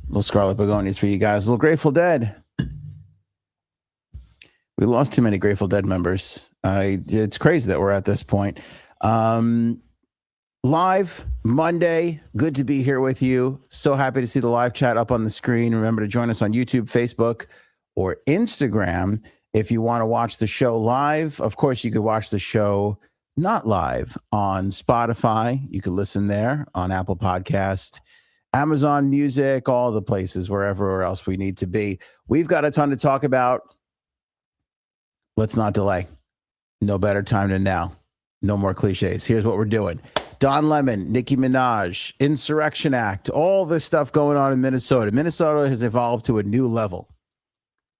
Little Scarlet Begonias for you guys. Little Grateful Dead. We lost too many Grateful Dead members. It's crazy that we're at this point. Live Monday. Good to be here with you. So happy to see the live chat up on the screen. Remember to join us on YouTube, Facebook, or Instagram if you want to watch the show live. Of course, you could watch the show not live on Spotify. You could listen there on Apple Podcast, Amazon Music, all the places, wherever else we need to be. We've got a ton to talk about. Let's not delay. No better time than now. No more cliches. Here's what we're doing. Don Lemon, Nicki Minaj, Insurrection Act, all this stuff going on in Minnesota. Minnesota has evolved to a new level,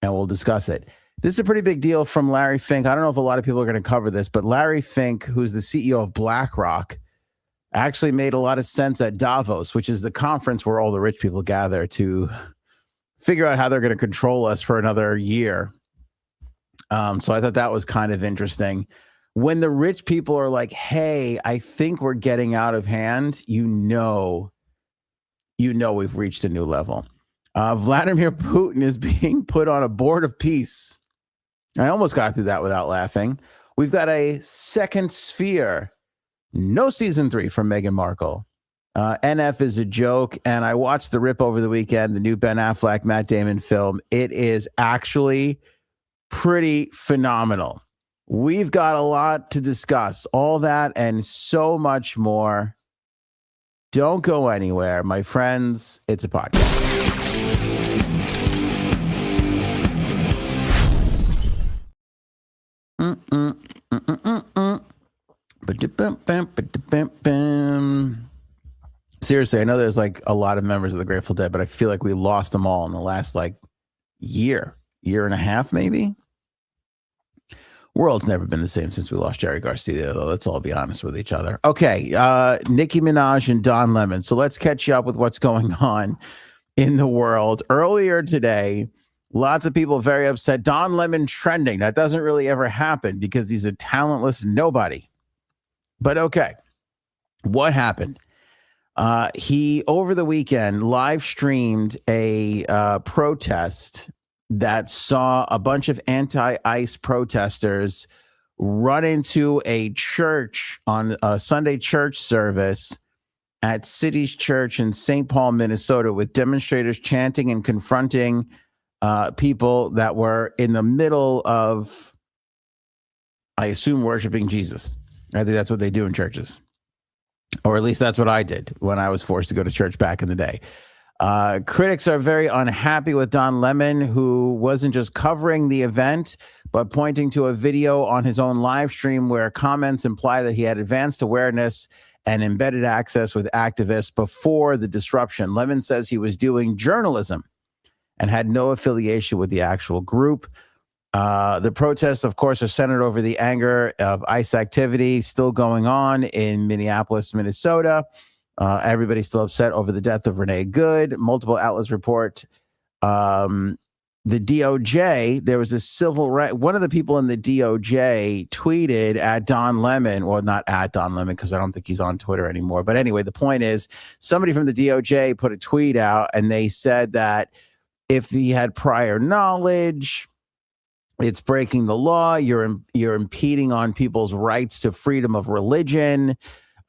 and we'll discuss it. This is a pretty big deal from Larry Fink. I don't know if a lot of people are going to cover this, but Larry Fink, who's the CEO of BlackRock, actually made a lot of sense at Davos, which is the conference where all the rich people gather to figure out how they're going to control us for another year. So I thought that was kind of interesting. When the rich people are like, hey, I think we're getting out of hand, you know we've reached a new level. Vladimir Putin is being put on a board of peace. I almost got through that without laughing. We've got a second sphere. No season 3 from Meghan Markle. NF is a joke. And I watched The Rip over the weekend, the new Ben Affleck, Matt Damon film. It is actually pretty phenomenal. We've got a lot to discuss. All that and so much more. Don't go anywhere, my friends. It's a podcast. Seriously, I know there's like a lot of members of the Grateful Dead, but I feel like we lost them all in the last like year and a half, maybe. World's never been the same since we lost Jerry Garcia, though. Let's all be honest with each other. Okay, Nicki Minaj and Don Lemon. So let's catch you up with what's going on in the world. Earlier today, lots of people very upset. Don Lemon trending. That doesn't really ever happen because he's a talentless nobody. But okay, what happened? He, over the weekend, live streamed a protest that saw a bunch of anti-ICE protesters run into a church on a Sunday church service at City's Church in St. Paul, Minnesota, with demonstrators chanting and confronting people that were in the middle of, I assume, worshiping Jesus. I think that's what they do in churches. Or at least that's what I did when I was forced to go to church back in the day. Critics are very unhappy with Don Lemon, who wasn't just covering the event, but pointing to a video on his own live stream where comments imply that he had advanced awareness and embedded access with activists before the disruption. Lemon says he was doing journalism and had no affiliation with the actual group. The protests, of course, are centered over the anger of ICE activity still going on in Minneapolis, Minnesota. Everybody's still upset over the death of Renee Good. Multiple outlets report the DOJ. There was a civil right. One of the people in the DOJ tweeted at Don Lemon, or not at Don Lemon, because I don't think he's on Twitter anymore. But anyway, the point is somebody from the DOJ put a tweet out and they said that if he had prior knowledge, it's breaking the law. You're impeding on people's rights to freedom of religion.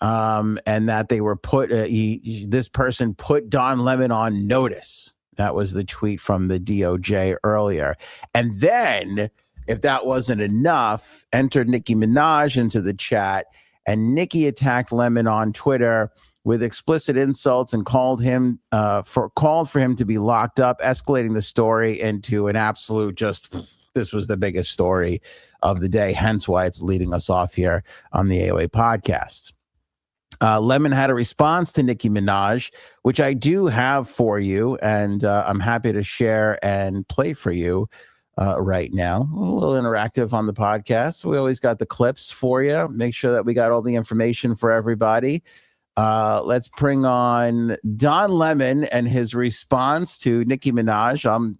And that they were this person put Don Lemon on notice. That was the tweet from the DOJ earlier. And then, if that wasn't enough, entered Nicki Minaj into the chat, and Nicki attacked Lemon on Twitter with explicit insults and called for him to be locked up, escalating the story into an absolute this was the biggest story of the day, hence why it's leading us off here on the AOA podcast. Lemon had a response to Nicki Minaj, which I do have for you, and I'm happy to share and play for you right now. A little interactive on the podcast. We always got the clips for you. Make sure that we got all the information for everybody. Let's bring on Don Lemon and his response to Nicki Minaj.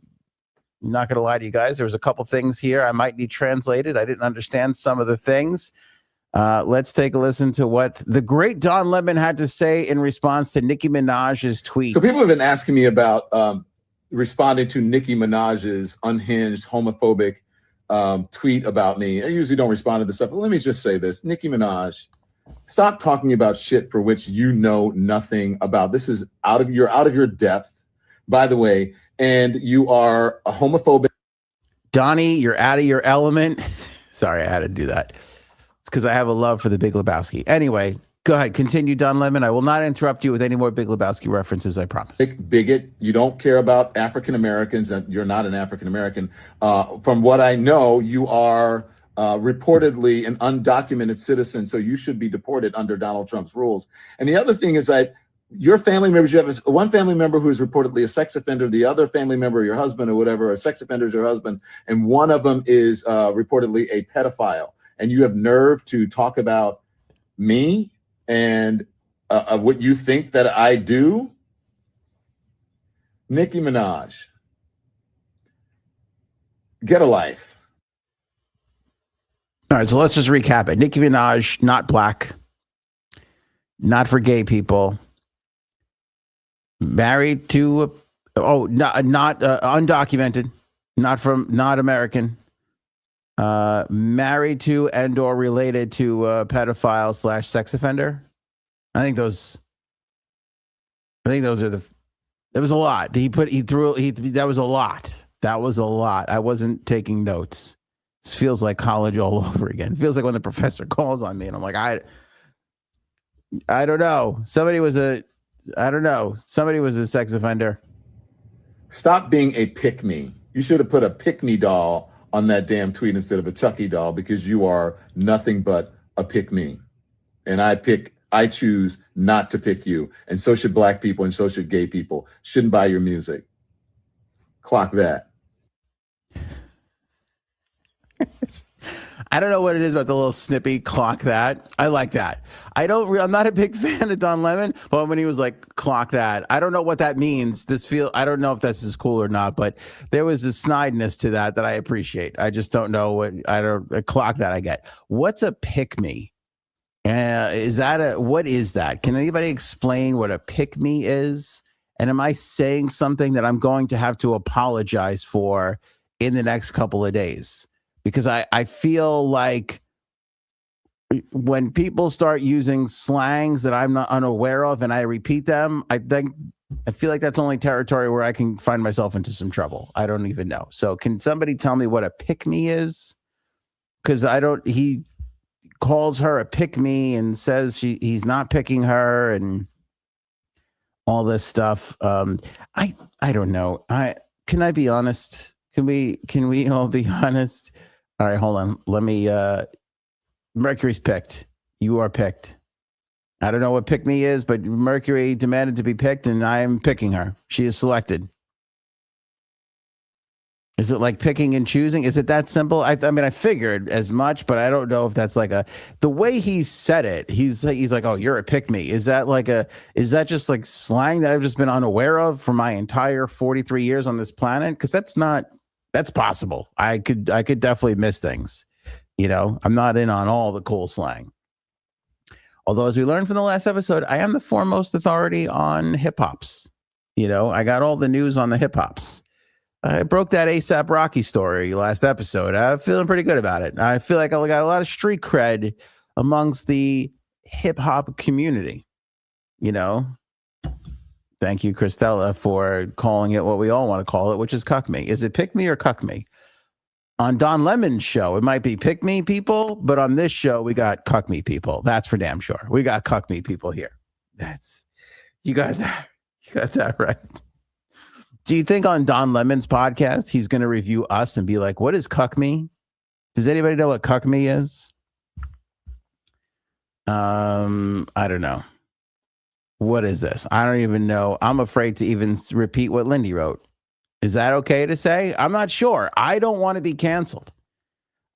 I'm not going to lie to you guys. There was a couple things here I might need translated. I didn't understand some of the things. Let's take a listen to what the great Don Lemon had to say in response to Nicki Minaj's tweet. So people have been asking me about responding to Nicki Minaj's unhinged, homophobic tweet about me. I usually don't respond to this stuff, but let me just say this. Nicki Minaj, stop talking about shit for which you know nothing about. This is out of your depth, by the way, and you are a homophobic. Donnie, you're out of your element. Sorry, I had to do that. It's because I have a love for the Big Lebowski. Anyway, go ahead. Continue, Don Lemon. I will not interrupt you with any more Big Lebowski references, I promise. Bigot. You don't care about African Americans, and you're not an African American. From what I know, you are reportedly an undocumented citizen, so you should be deported under Donald Trump's rules. And the other thing is that your family members, you have one family member who is reportedly a sex offender, the other family member, your husband or whatever, a sex offender is your husband, and one of them is reportedly a pedophile. And you have nerve to talk about me and what you think that I do? Nicki Minaj, get a life. All right, so let's just recap it. Nicki Minaj, not black, not for gay people, married to, not undocumented, not American, married to and or related to a pedophile / sex offender. I think those are there was a lot. That was a lot. That was a lot. I wasn't taking notes. This feels like college all over again. It feels like when the professor calls on me and I'm like, I don't know. Somebody was a sex offender. Stop being a pick-me. You should have put a pick-me doll on that damn tweet instead of a Chucky doll, because you are nothing but a pick-me. And I choose not to pick you. And so should black people, and so should gay people. Shouldn't buy your music. Clock that. I don't know what it is about the little snippy clock that. I like that. I'm not a big fan of Don Lemon, but when he was like clock that, I don't know what that means. I don't know if that's as cool or not, but there was a snideness to that I appreciate. I just don't know a clock that I get. What's a pick me? What is that? Can anybody explain what a pick me is? And am I saying something that I'm going to have to apologize for in the next couple of days? Because I feel like when people start using slangs that I'm not unaware of and I repeat them, I feel like that's only territory where I can find myself into some trouble. I don't even know. So can somebody tell me what a pick-me is? Because he calls her a pick-me and says he's not picking her and all this stuff. I don't know. Can I be honest? Can we all be honest? All right, hold on. Let me, Mercury's picked. You are picked. I don't know what pick me is, but Mercury demanded to be picked and I am picking her. She is selected. Is it like picking and choosing? Is it that simple? I mean, I figured as much, but I don't know if that's like the way he said it. He's like, oh, you're a pick me. Is that just like slang that I've just been unaware of for my entire 43 years on this planet? Because that's possible. I could definitely miss things. I'm not in on all the cool slang. Although, as we learned from the last episode, I am the foremost authority on hip hops. I got all the news on the hip hops. I broke that ASAP Rocky story last episode. I'm feeling pretty good about it. I feel like I got a lot of street cred amongst the hip hop community. Thank you, Christella, for calling it what we all want to call it, which is cuck me. Is it pick me or cuck me? On Don Lemon's show, it might be pick me people, but on this show, we got cuck me people. That's for damn sure. We got cuck me people here. You got that right. Do you think on Don Lemon's podcast, he's going to review us and be like, what is cuck me? Does anybody know what cuck me is? I don't know. What is this? I don't even know. I'm afraid to even repeat what Lindy wrote. Is that okay to say? I'm not sure. I don't want to be canceled.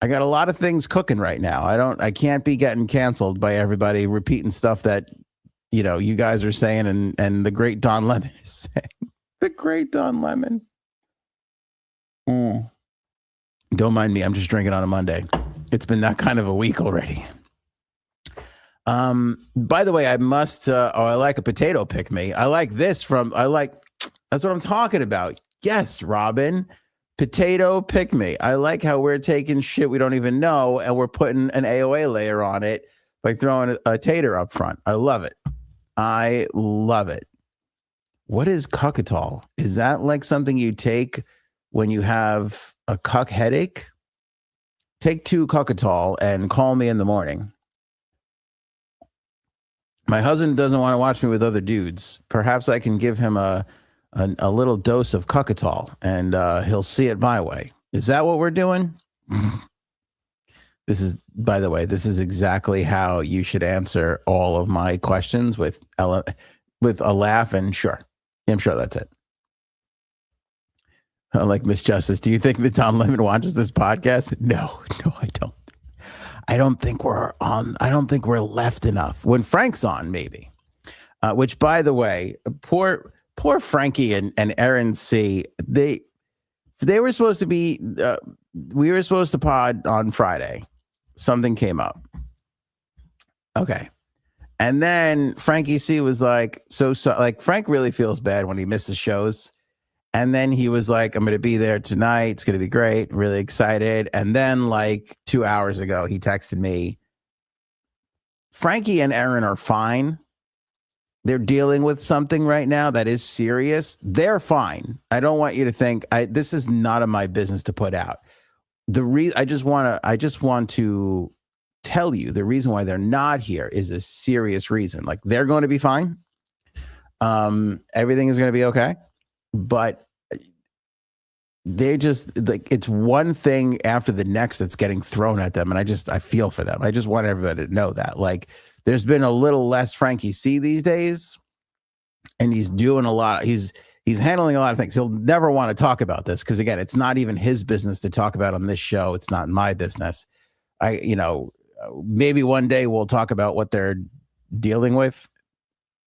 I got a lot of things cooking right now. I can't be getting canceled by everybody repeating stuff that, you guys are saying and the great Don Lemon is saying. The great Don Lemon. Don't mind me. I'm just drinking on a Monday. It's been that kind of a week already. By the way, I must, I like a potato pick me. That's what I'm talking about. Yes, Robin, potato pick me. I like how we're taking shit we don't even know and we're putting an AOA layer on it by throwing a tater up front. I love it. I love it. What is cucatol? Is that like something you take when you have a cuck headache? Take 2 cucatol and call me in the morning. My husband doesn't want to watch me with other dudes. Perhaps I can give him a little dose of cucatol and he'll see it my way. Is that what we're doing? This is, by the way, this is exactly how you should answer all of my questions with a laugh and sure. I'm sure that's it. Like Miss Justice, do you think that Don Lemon watches this podcast? No, I don't. I don't think we're left enough. When Frank's on, maybe. Which, by the way, poor Frankie and Aaron C. They were supposed to be. We were supposed to pod on Friday. Something came up. Okay. And then Frankie C was like, so like Frank really feels bad when he misses shows. And then he was like, I'm going to be there tonight. It's going to be great. Really excited. And then like 2 hours ago, he texted me, Frankie and Aaron are fine. They're dealing with something right now that is serious. They're fine. I don't want you to think this is none of my business to put out. I just want to tell you the reason why they're not here is a serious reason. Like they're going to be fine. Everything is going to be okay. But they just like it's one thing after the next that's getting thrown at them. And I feel for them. I just want everybody to know that. Like there's been a little less Frankie C these days. And he's doing a lot. He's handling a lot of things. He'll never want to talk about this because again, it's not even his business to talk about on this show. It's not my business. Maybe one day we'll talk about what they're dealing with.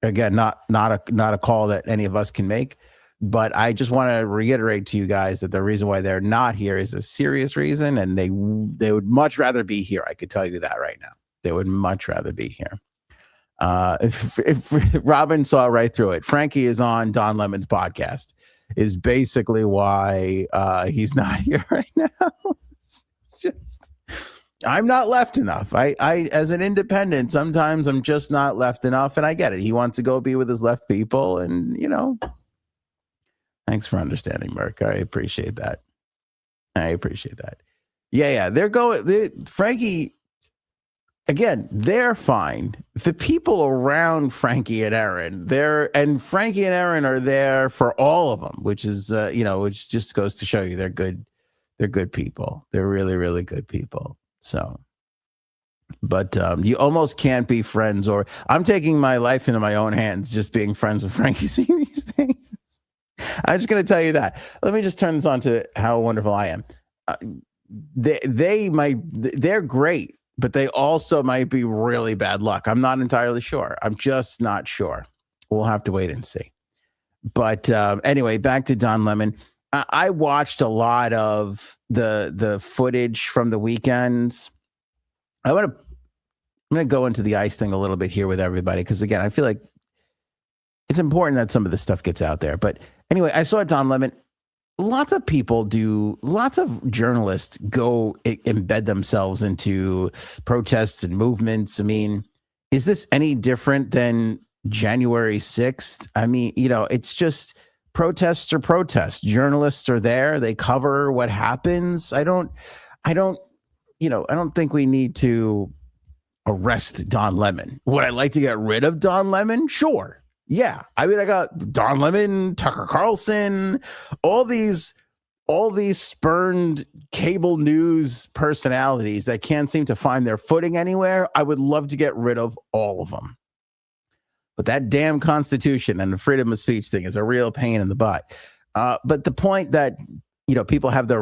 Again, not a call that any of us can make. But I just want to reiterate to you guys that the reason why they're not here is a serious reason, and they would much rather be here. I could tell you that right now. They would much rather be here. If Robin saw right through it, Frankie is on Don Lemon's podcast, is basically why he's not here right now. It's just, I'm not left enough. I as an independent, sometimes I'm just not left enough, and I get it. He wants to go be with his left people, and thanks for understanding, Merc. I appreciate that. Yeah. Frankie, again, they're fine. The people around Frankie and Aaron, Frankie and Aaron are there for all of them, which is, which just goes to show you they're good. They're good people. They're really, really good people. So, but you almost can't be friends, or I'm taking my life into my own hands, just being friends with Frankie C these days. I'm just going to tell you that. Let me just turn this on to how wonderful I am. They're great, but they also might be really bad luck. I'm not entirely sure. I'm just not sure. We'll have to wait and see. But anyway, back to Don Lemon. I watched a lot of the footage from the weekend. I'm going to go into the ICE thing a little bit here with everybody because, again, I feel like it's important that some of this stuff gets out there. But anyway, I saw Don Lemon. Lots of journalists go embed themselves into protests and movements. I mean, is this any different than January 6th? I mean, it's just protests are protests. Journalists are there. They cover what happens. I don't think we need to arrest Don Lemon. Would I like to get rid of Don Lemon? Sure. Yeah, I mean, I got Don Lemon, Tucker Carlson, all these spurned cable news personalities that can't seem to find their footing anywhere. I would love to get rid of all of them. But that damn Constitution and the freedom of speech thing is a real pain in the butt. But the point that, people have the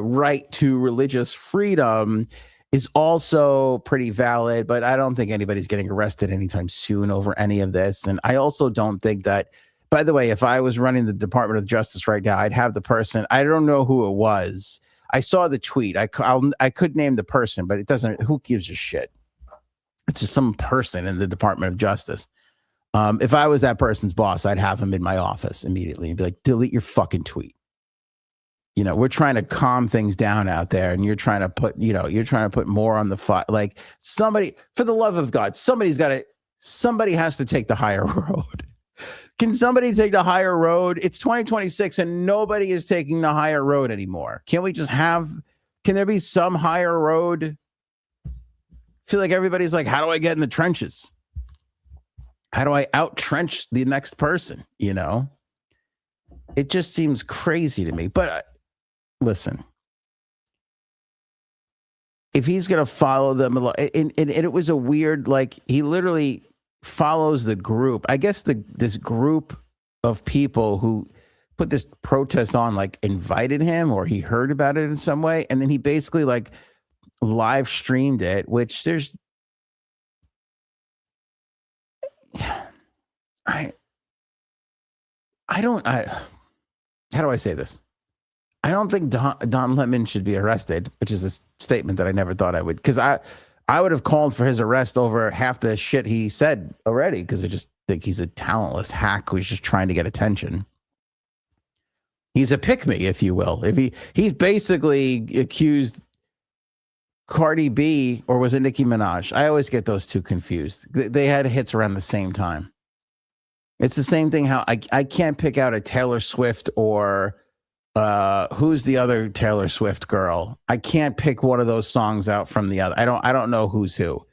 right to religious freedom is also pretty valid, but I don't think anybody's getting arrested anytime soon over any of this. And I also don't think that, By the way, if I was running the Department of Justice right now, I'd have the person. I don't know who it was. I saw the tweet. I could name the person, but it doesn't. Who gives a shit? It's just some person in the Department of Justice. If I was that person's boss, I'd have him in my office immediately and be like, delete your fucking tweet. You know, we're trying to calm things down out there, and you're trying to put, more on the fire. Like, somebody, for the love of God, somebody has to take the higher road. Can somebody take the higher road? It's 2026 and nobody is taking the higher road anymore. Can there be some higher road? I feel like everybody's like, how do I get in the trenches? How do I out-trench the next person? You know, it just seems crazy to me. But listen, if he's going to follow them, and it was a weird, like, he literally follows the group. I guess this group of people who put this protest on, like, invited him, or he heard about it in some way, and then he basically, like, live streamed it, which there's how do I say this? I don't think Don Lemon should be arrested, which is a statement that I never thought I would, because I would have called for his arrest over half the shit he said already, because I just think he's a talentless hack who's just trying to get attention. He's a pick-me, if you will. If he's basically accused Cardi B, or was it Nicki Minaj? I always get those two confused. They had hits around the same time. It's the same thing how I can't pick out a Taylor Swift or who's the other Taylor Swift girl. I can't pick one of those songs out from the other. I don't know who's who.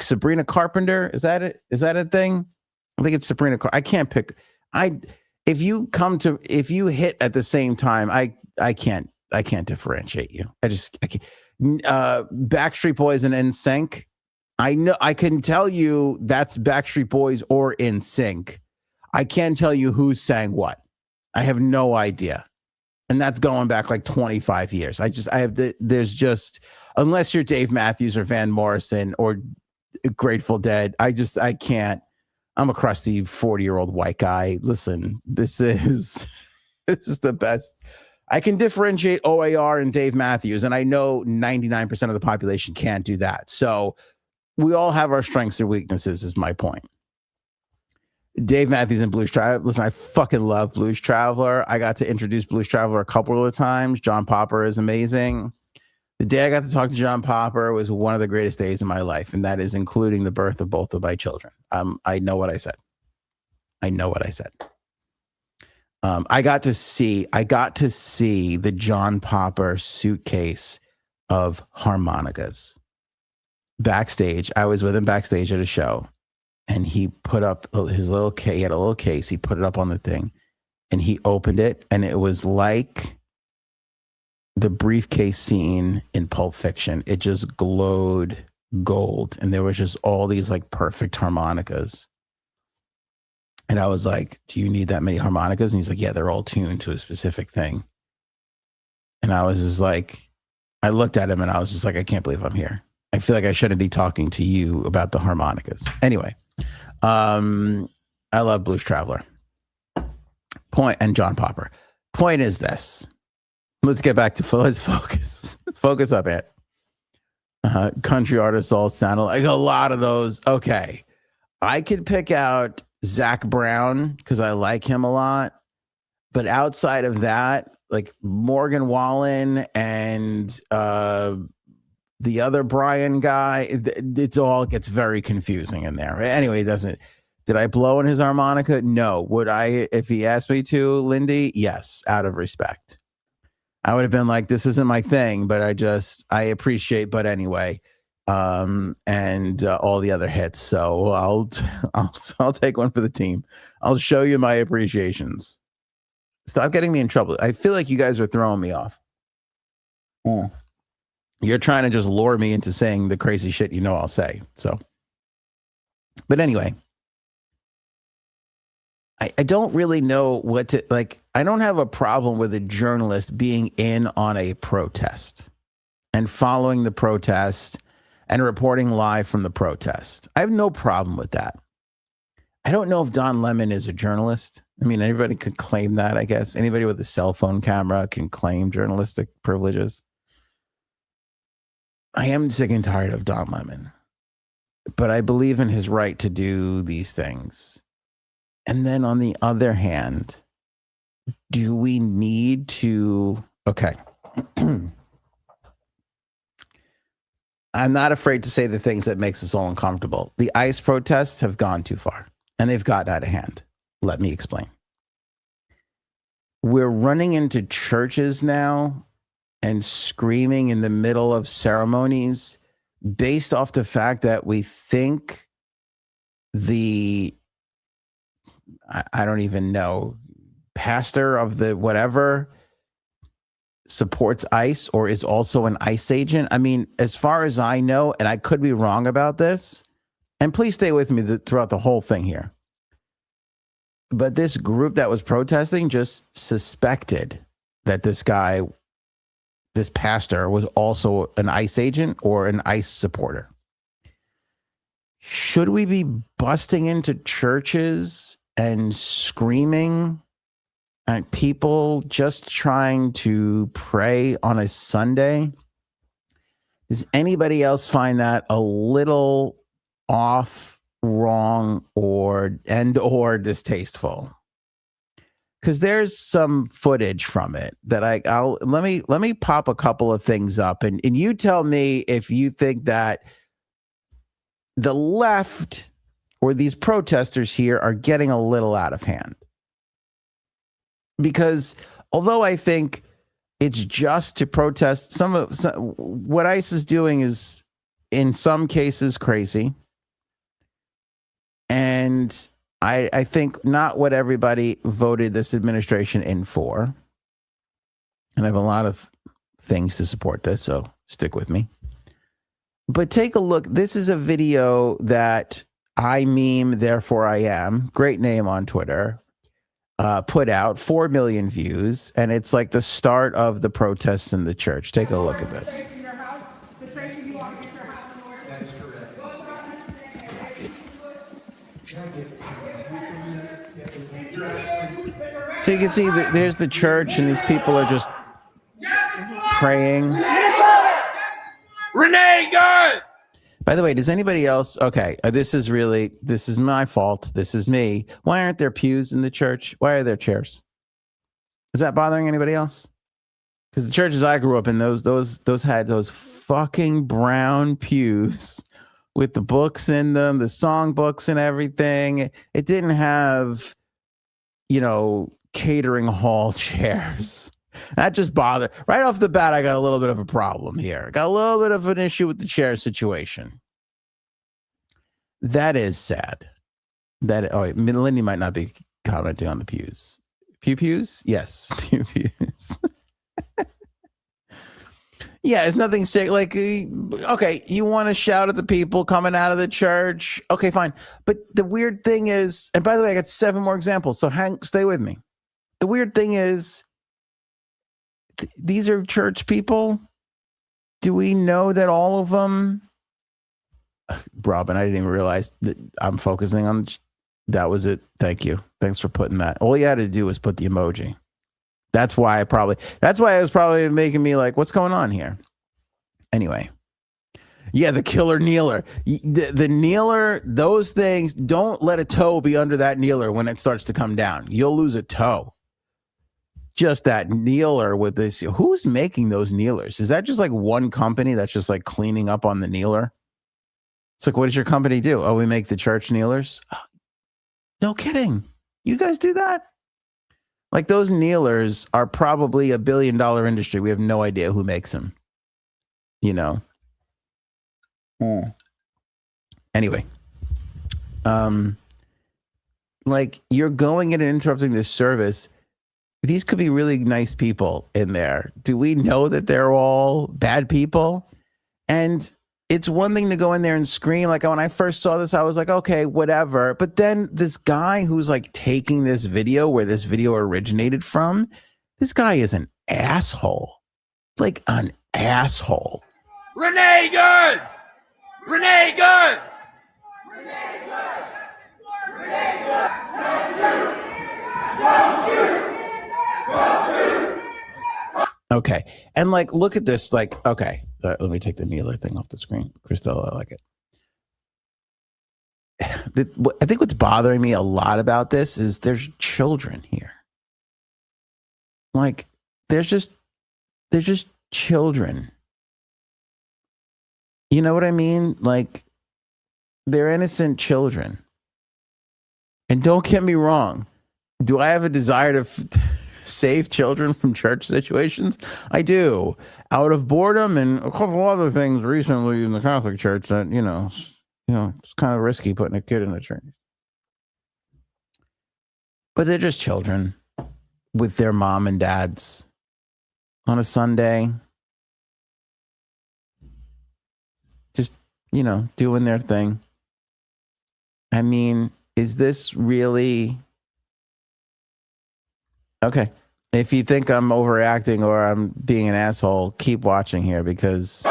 Sabrina Carpenter, is that it? Is that a thing? I think it's Sabrina. I can't pick. If you hit at the same time, I can't differentiate you. I can't. Backstreet Boys and NSYNC. I know I can tell you that's Backstreet Boys or NSYNC. I can't tell you who sang what. I have no idea. And that's going back like 25 years. There's just, unless you're Dave Matthews or Van Morrison or Grateful Dead, I can't. I'm a crusty 40-year-old white guy. Listen, this is the best. I can differentiate OAR and Dave Matthews, and I know 99% of the population can't do that. So we all have our strengths and weaknesses, is my point. Dave Matthews and Blues Traveler. Listen, I fucking love Blues Traveler. I got to introduce Blues Traveler a couple of times. John Popper is amazing. The day I got to talk to John Popper was one of the greatest days of my life, and that is including the birth of both of my children. I know what I said. I got to see the John Popper suitcase of harmonicas backstage. I was with him backstage at a show, and he put up his little case. He had a little case. He put it up on the thing, and he opened it, and it was like the briefcase scene in Pulp Fiction. It just glowed gold, and there was just all these like perfect harmonicas. And I was like, do you need that many harmonicas? And he's like, yeah, they're all tuned to a specific thing. And I was just like, I looked at him and I was just like, I can't believe I'm here. I feel like I shouldn't be talking to you about the harmonicas. Anyway, I love Blues Traveler. And John Popper. Point is this. Let's get back to, let's focus. Focus up, Ant. Country artists all sound like a lot of those. Okay. I could pick out Zach Brown because I like him a lot. But outside of that, like Morgan Wallen and the other Brian guy, it all gets very confusing in there. Anyway, it doesn't. Did I blow in his harmonica? No. Would I, if he asked me to, Lindy? Yes, out of respect. I would have been like, this isn't my thing, but I appreciate, but anyway, and all the other hits. So I'll take one for the team. I'll show you my appreciations. Stop getting me in trouble. I feel like you guys are throwing me off. You're trying to just lure me into saying the crazy shit I'll say. So, but anyway, I don't really know what to, like, I don't have a problem with a journalist being in on a protest and following the protest and reporting live from the protest. I have no problem with that. I don't know if Don Lemon is a journalist. I mean, anybody could claim that, I guess. Anybody with a cell phone camera can claim journalistic privileges. I am sick and tired of Don Lemon, but I believe in his right to do these things. And then on the other hand, do we need to... Okay. I'm not afraid to say the things that makes us all uncomfortable. The ICE protests have gone too far, and they've gotten out of hand. Let me explain. We're running into churches now and screaming in the middle of ceremonies based off the fact that we think I don't even know, pastor of the whatever supports ICE or is also an ICE agent. I mean, as far as I know, and I could be wrong about this, and please stay with me throughout the whole thing here. But this group that was protesting just suspected that this pastor was also an ICE agent or an ICE supporter. Should we be busting into churches and screaming at people just trying to pray on a Sunday? Does anybody else find that a little off, wrong, or distasteful? Because there's some footage from it that let me pop a couple of things up, and you tell me if you think that the left or these protesters here are getting a little out of hand. Because although I think it's just to protest, what ICE is doing is in some cases crazy. And I think not what everybody voted this administration in for. And I have a lot of things to support this, so stick with me. But take a look. This is a video that I meme, therefore I am. Great name on Twitter. Put out 4 million views, and it's like the start of the protests in the church. Take a look at this. So you can see that there's the church, and these people are just praying. Renee, good. By the way, does anybody else? Okay, this is my fault. This is me. Why aren't there pews in the church? Why are there chairs? Is that bothering anybody else? Because the churches I grew up in, those had those fucking brown pews with the books in them, the song books and everything. It didn't have, catering hall chairs. That just bothered. Right off the bat, I got a little bit of a problem here. Got a little bit of an issue with the chair situation. That is sad. Lindy might not be commenting on the pews. Pews? Yes, pews. Yeah, it's nothing sick. Like, okay, you want to shout at the people coming out of the church? Okay, fine. But the weird thing is, and by the way, I got 7 more examples, so stay with me. The weird thing is, these are church people. Do we know that all of them? Robin, I didn't even realize that I'm focusing on. That was it. Thank you. Thanks for putting that. All you had to do was put the emoji. That's why it was probably making me like, what's going on here? Anyway. Yeah, the killer kneeler. The kneeler, those things, don't let a toe be under that kneeler when it starts to come down. You'll lose a toe. Just that kneeler with this. Who's making those kneelers? Is that just like one company that's just like cleaning up on the kneeler? It's like, what does your company do? Oh, we make the church kneelers? No kidding. You guys do that? Like, those kneelers are probably $1 billion industry. We have no idea who makes them. Anyway. Like, you're going in and interrupting this service. These could be really nice people in there. Do we know that they're all bad people? And it's one thing to go in there and scream. Like, when I first saw this, I was like, okay, whatever. But then this guy who's like taking this video where this video originated from, this guy is an asshole. Like, an asshole. Renee, good. Renee, good. Renee, good. Renee, good. Okay. And like, look at this. Like, okay, let me take the kneeler thing off the screen. Christelle, I like it. I think what's bothering me a lot about this is there's children here. Like, they're just children. You know what I mean? Like, they're innocent children. And don't get me wrong. Do I have a desire to save children from church situations? I do. Out of boredom and a couple other things recently in the Catholic Church that, you know, it's kind of risky putting a kid in a church. But they're just children with their mom and dads on a Sunday. Just, you know, doing their thing. I mean, is this really... Okay. If you think I'm overreacting or I'm being an asshole, keep watching here because...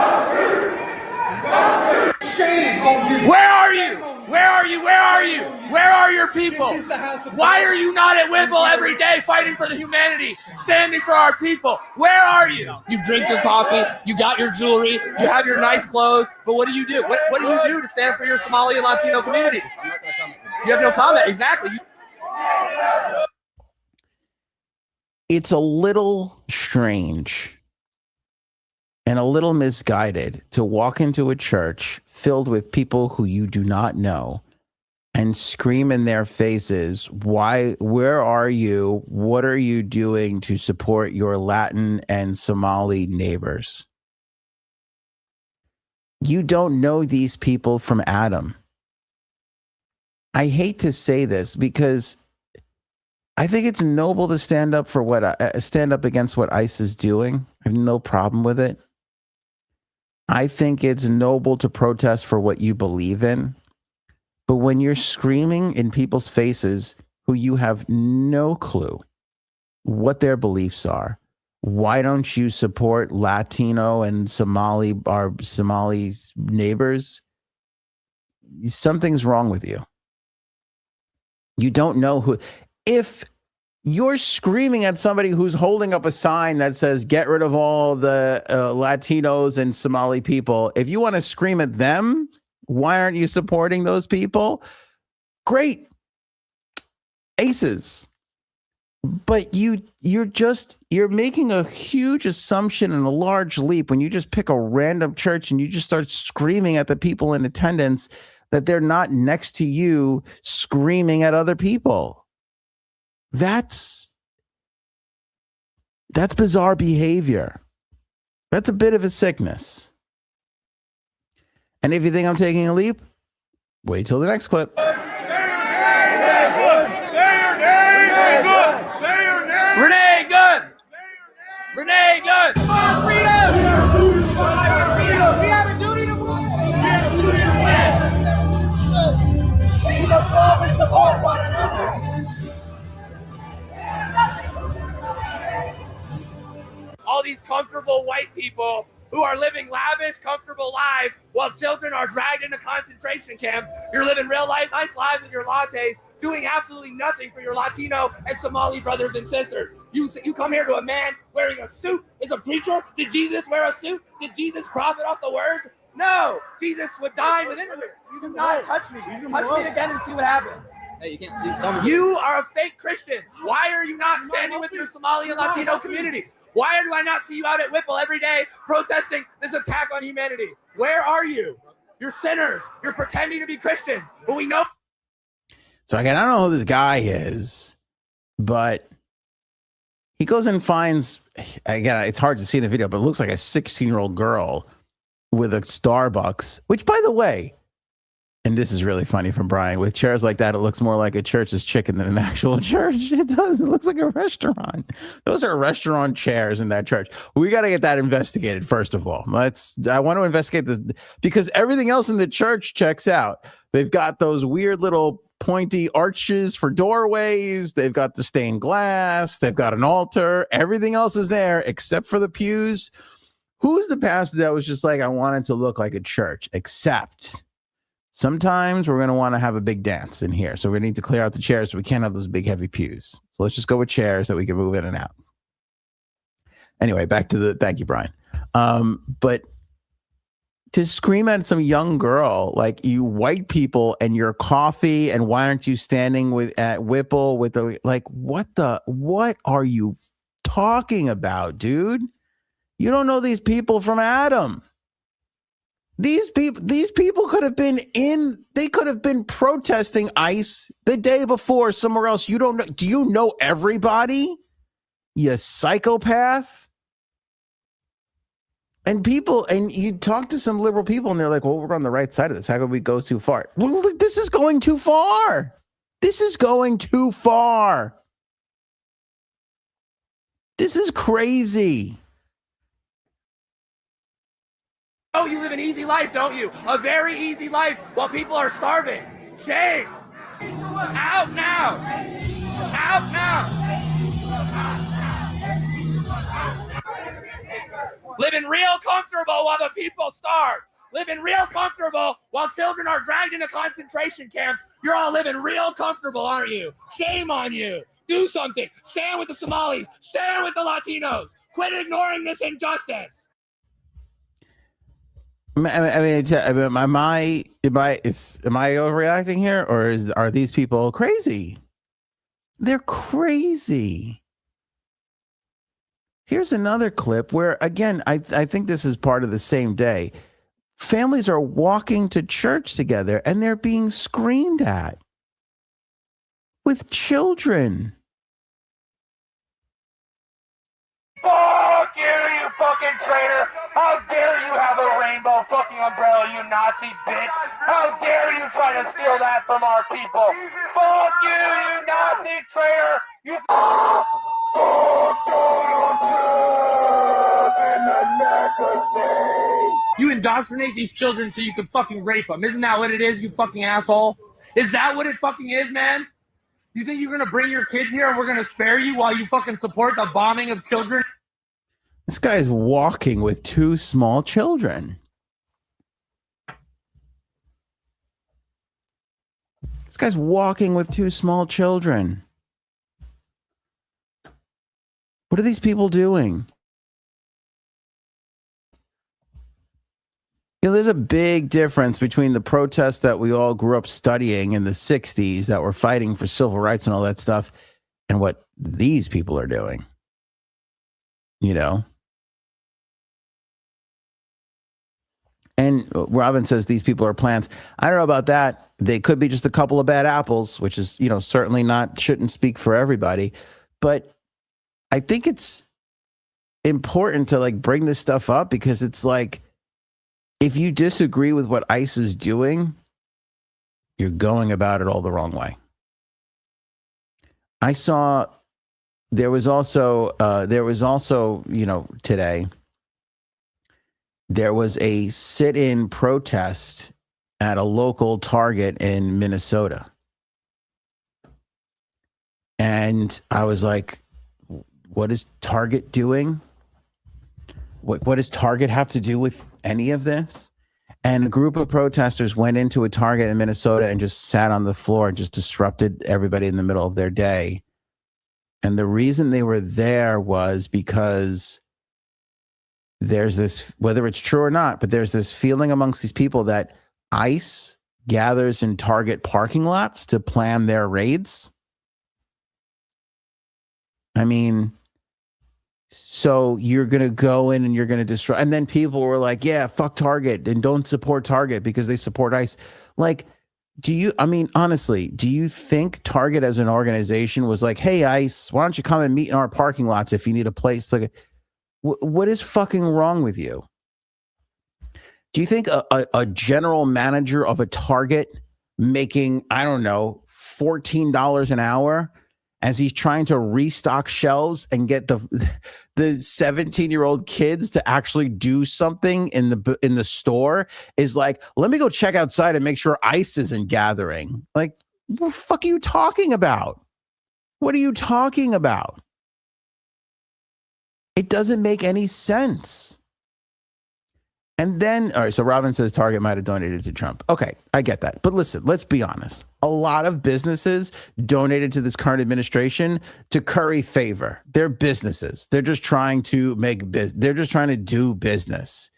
Where are you? Where are you? Where are you? Where are your people? Why are you not at Whipple every day fighting for the humanity, standing for our people? Where are you? You drink your coffee, you got your jewelry, you have your nice clothes, but what do you do? What do you do to stand for your Somali and Latino communities? You have no comment. Exactly. It's a little strange and a little misguided to walk into a church filled with people who you do not know and scream in their faces, where are you? What are you doing to support your Latin and Somali neighbors? You don't know these people from Adam. I hate to say this because I think it's noble to stand up against what ICE is doing. I have no problem with it. I think it's noble to protest for what you believe in. But when you're screaming in people's faces who you have no clue what their beliefs are, why don't you support Latino and Somali neighbors? Something's wrong with you. You don't know who. If you're screaming at somebody who's holding up a sign that says, get rid of all the Latinos and Somali people, if you want to scream at them, why aren't you supporting those people? Great. Aces. But you're making a huge assumption and a large leap when you just pick a random church and you just start screaming at the people in attendance that they're not next to you screaming at other people. That's bizarre behavior. That's a bit of a sickness. And if you think I'm taking a leap, wait till the next clip. Renee Good! Renee Good! Freedom! We have a duty to move! We must always support one another! All these comfortable white people who are living lavish, comfortable lives while children are dragged into concentration camps. You're living real life, nice lives with your lattes, doing absolutely nothing for your Latino and Somali brothers and sisters. You come here to a man wearing a suit. Is a preacher? Did Jesus wear a suit? Did Jesus profit off the words? No, Jesus would die within it. You do not touch me. Touch me again and see what happens. Hey, you are a fake Christian. Why are you not standing with your Somali and Latino communities? Why do I not see you out at Whipple every day protesting this attack on humanity? Where are you? You're sinners. You're pretending to be Christians, but we know. So again, I don't know who this guy is, but he goes and finds, again, it's hard to see in the video, but it looks like a 16-year-old girl with a Starbucks, which, by the way, and this is really funny from Brian, with chairs like that, it looks more like a church's chicken than an actual church. It does. It looks like a restaurant. Those are restaurant chairs in that church. We got to get that investigated, first of all. I want to investigate this because everything else in the church checks out. They've got those weird little pointy arches for doorways. They've got the stained glass. They've got an altar. Everything else is there except for the pews. Who's the pastor that was just like, I want it to look like a church, except sometimes we're going to want to have a big dance in here. So we need to clear out the chairs so we can't have those big, heavy pews. So let's just go with chairs that we can move in and out. Anyway, back to the thank you, Brian. But to scream at some young girl like you white people and your coffee and why aren't you standing at Whipple with the like what are you talking about, dude? You don't know these people from Adam. These people could have been protesting ICE the day before somewhere else. You don't know. Do you know everybody? You psychopath. And you talk to some liberal people and they're like, well, we're on the right side of this. How could we go too far? Well, this is going too far. This is going too far. This is crazy. Oh, you live an easy life, don't you? A very easy life while people are starving. Shame. Out now. Out now. Living real comfortable while the people starve. Living real comfortable while children are dragged into concentration camps. You're all living real comfortable, aren't you? Shame on you. Do something. Stand with the Somalis. Stand with the Latinos. Quit ignoring this injustice. Am I overreacting here, or are these people crazy? They're crazy. Here's another clip where, again, I think this is part of the same day. Families are walking to church together and they're being screamed at with children. Fuck you, you fucking traitor! How dare you have a rainbow fucking umbrella, you Nazi bitch! How dare you try to steal that from our people! Fuck you, you Nazi traitor! You You indoctrinate these children so you can fucking rape them. Isn't that what it is, you fucking asshole? Is that what it fucking is, man? You think you're gonna bring your kids here and we're gonna spare you while you fucking support the bombing of children? This guy's walking with two small children. This guy's walking with two small children. What are these people doing? You know, there's a big difference between the protests that we all grew up studying in the 60s that were fighting for civil rights and all that stuff and what these people are doing. You know? And Robin says these people are plants. I don't know about that. They could be just a couple of bad apples, which is, you know, certainly shouldn't speak for everybody. But I think it's important to like bring this stuff up because it's like, if you disagree with what ICE is doing, you're going about it all the wrong way. I saw there was also, you know, today, there was a sit-in protest at a local Target in Minnesota. And I was like, what is Target doing? What does Target have to do with any of this? And a group of protesters went into a Target in Minnesota and just sat on the floor and just disrupted everybody in the middle of their day. And the reason they were there was because there's this, whether it's true or not, but there's this feeling amongst these people that ICE gathers in Target parking lots to plan their raids. I mean, so you're going to go in and you're going to destroy. And then people were like, yeah, fuck Target and don't support Target because they support ICE. Like, honestly, do you think Target as an organization was like, hey, ICE, why don't you come and meet in our parking lots if you need a place? Like, what is fucking wrong with you? Do you think a general manager of a Target making, I don't know, $14 an hour as he's trying to restock shelves and get the 17-year-old kids to actually do something in the store is like, let me go check outside and make sure ICE isn't gathering? Like, what the fuck are you talking about? What are you talking about? It doesn't make any sense. And then, all right, so Robin says Target might have donated to Trump. Okay, I get that. But listen, let's be honest. A lot of businesses donated to this current administration to curry favor. They're businesses. They're just trying to make business. They're just trying to do business.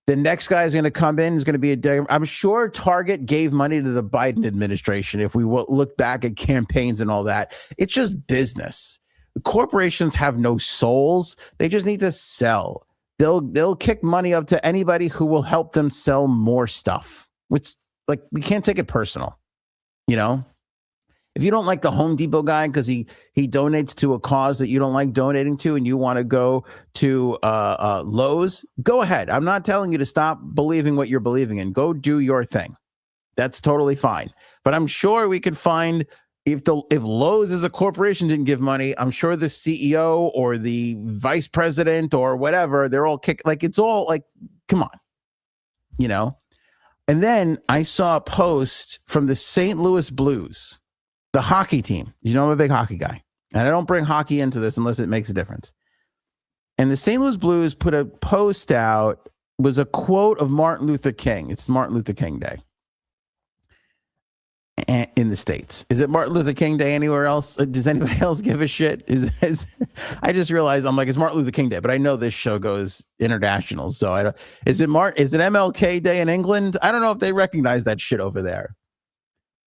The next guy is going to come in is going to be I'm sure Target gave money to the Biden administration. If we look back at campaigns and all that, it's just business. Corporations have no souls. They just need to sell. They'll kick money up to anybody who will help them sell more stuff. Which, like, we can't take it personal, you know. If you don't like the Home Depot guy because he donates to a cause that you don't like donating to, and you want to go to Lowe's, go ahead. I'm not telling you to stop believing what you're believing in. Go do your thing. That's totally fine. But I'm sure we could find. If Lowe's as a corporation didn't give money, I'm sure the CEO or the vice president or whatever, they're all it's all like, come on, you know? And then I saw a post from the St. Louis Blues, the hockey team. You know, I'm a big hockey guy, and I don't bring hockey into this unless it makes a difference. And the St. Louis Blues put a post out, was a quote of Martin Luther King. It's Martin Luther King Day in the States. Is it Martin Luther King Day anywhere else? Does anybody else give a shit? I just realized I'm like, it's Martin Luther King Day, but I know this show goes international. So I don't, is it MLK Day in England? I don't know if they recognize that shit over there.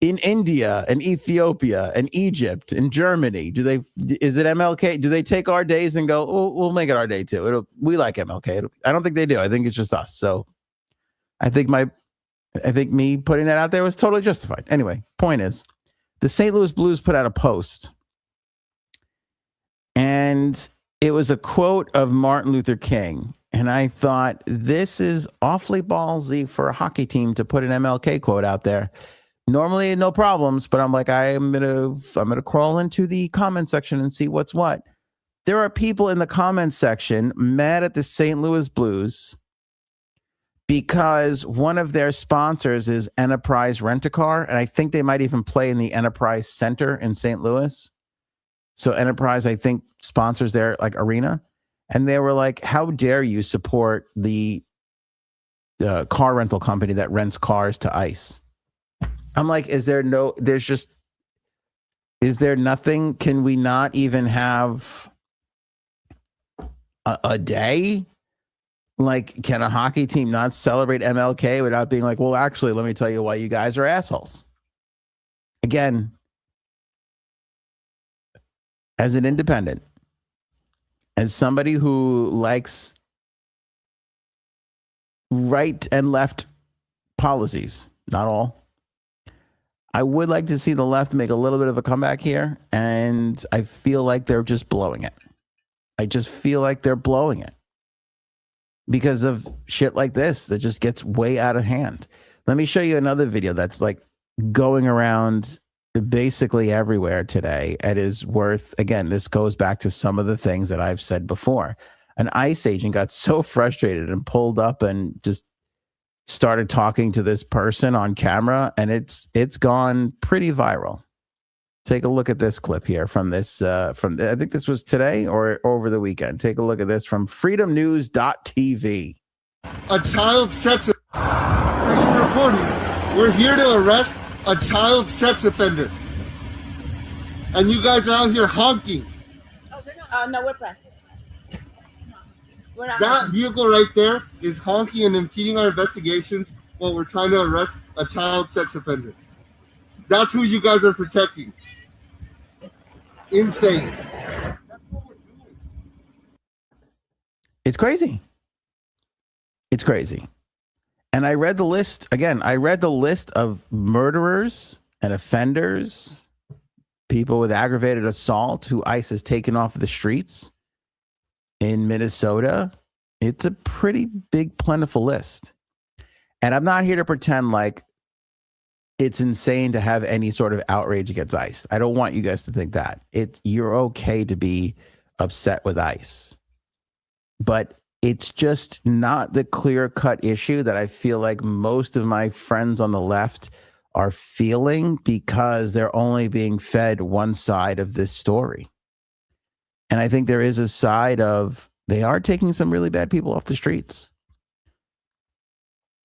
In India and Ethiopia and Egypt and Germany, is it MLK? Do they take our days and go, oh, we'll make it our day too? We like MLK. I don't think they do. I think it's just us. So I think me putting that out there was totally justified. Anyway, point is, the St. Louis Blues put out a post, and it was a quote of Martin Luther King. And I thought, this is awfully ballsy for a hockey team to put an MLK quote out there. Normally, no problems, but I'm like, I'm gonna crawl into the comment section and see what's what. There are people in the comment section mad at the St. Louis Blues because one of their sponsors is Enterprise Rent-A-Car, and I think they might even play in the Enterprise Center in St. Louis. So Enterprise, I think, sponsors their arena, and they were like, "How dare you support the car rental company that rents cars to ICE?" I'm like, is there nothing? Can we not even have a day? Like, can a hockey team not celebrate MLK without being like, well, actually, let me tell you why you guys are assholes? Again, as an independent, as somebody who likes right and left policies, not all, I would like to see the left make a little bit of a comeback here, and I feel like they're just blowing it. I just feel like they're blowing it because of shit like this that just gets way out of hand. Let me show you another video that's like going around basically everywhere today. It is worth, again, this goes back to some of the things that I've said before. An ICE agent got so frustrated and pulled up and just started talking to this person on camera, and it's gone pretty viral. Take a look at this clip here from this, I think this was today or over the weekend. Take a look at this from freedomnews.tv. A child sex reporting. We're here to arrest a child sex offender. And you guys are out here honking. Oh, they're not. No, we're pressing. We're not. That vehicle right there is honking and impeding our investigations while we're trying to arrest a child sex offender. That's who you guys are protecting. Insane. That's what we're doing. It's crazy. It's crazy. And I read the list again. I read the list of murderers and offenders, people with aggravated assault who ICE has taken off the streets in Minnesota. It's a pretty big, plentiful list. And I'm not here to pretend like it's insane to have any sort of outrage against ICE. I don't want you guys to think that. You're okay to be upset with ICE. But it's just not the clear-cut issue that I feel like most of my friends on the left are feeling because they're only being fed one side of this story. And I think there is a side of they are taking some really bad people off the streets.